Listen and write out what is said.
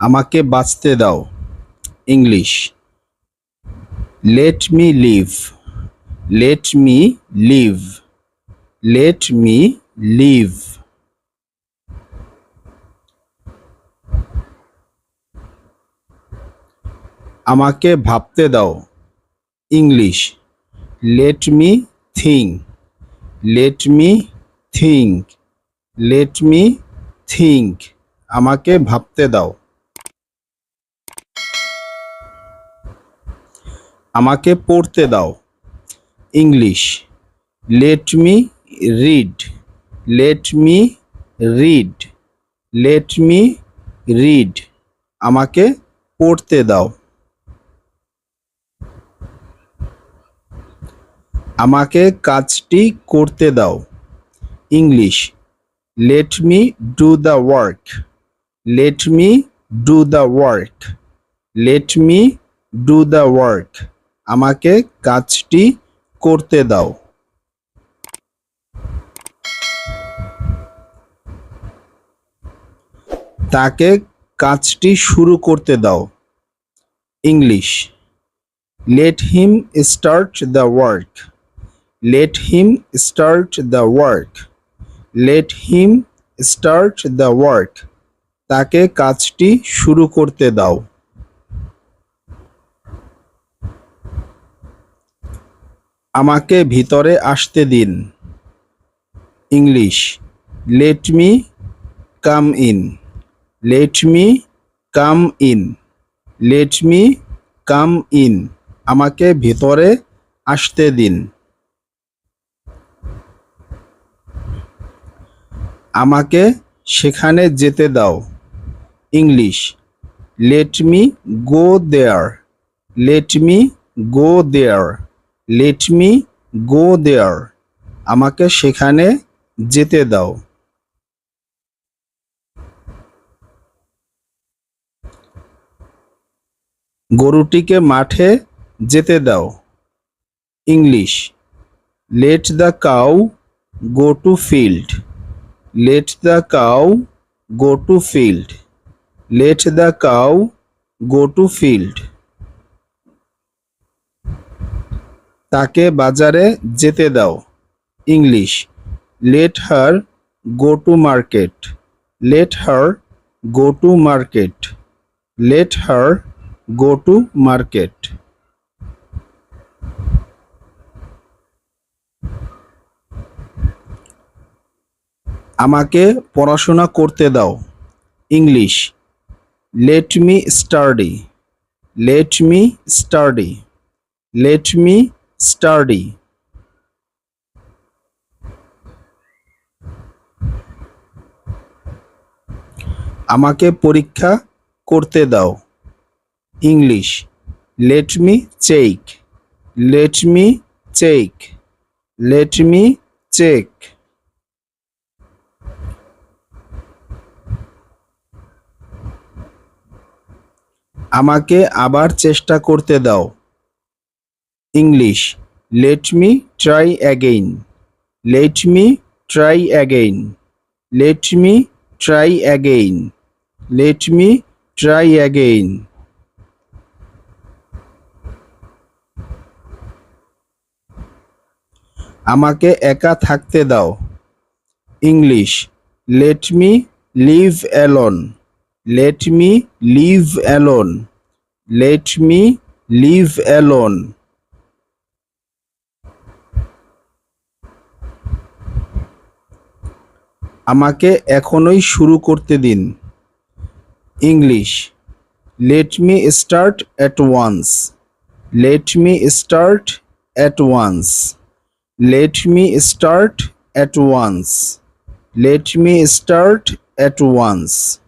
আমাকে বাঁচতে দাও। English, let me live. Let me live. Let me live. আমাকে ভাবতে দাও। English, let me think. Let me think. Let me think. আমাকে ভাবতে দাও। আমাকে পড়তে দাও। English, let me read. Let me read. Let me read. আমাকে পড়তে দাও। আমাকে কাজটি করতে দাও। English, let me do the work. Let me do the work. Let me do the work. আমাকে কাজটি করতে দাও। তাকে কাজটি শুরু করতে দাও। English, let him start the work. Let him start the work. Let him start the work. তাকে কাজটি শুরু করতে দাও। আমাকে ভিতরে আসতে দিন। English, let me come in. Let me come in. Let me come in. আমাকে ভিতরে আসতে দিন। আমাকে সেখানে যেতে দাও। English, let me go there. Let me go there. Let me go there. আমাকে সেখানে যেতে দাও। গরুটিকে মাঠে যেতে দাও। English, let the cow go to field. Let the cow go to field. Let the cow go to field. তাকে বাজারে যেতে দাও। English, let her go to market. Let her go to market. Let her go to market. আমাকে পড়াশোনা করতে দাও। English, let me study. Let me study. Let me study. আমাকে পরীক্ষা করতে দাও। English, let me check. Let me check. Let me check. আমাকে আবার চেষ্টা করতে দাও। English, let me try again. Let me try again. Let me try again. Let me try again. আমাকে একা থাকতে দাও। English, let me live alone. Let me live alone. Let me live alone. আমাকে এখনই শুরু করতে দিন। English, let me start at once. Let me start at once. Let me start at once. Let me start at once.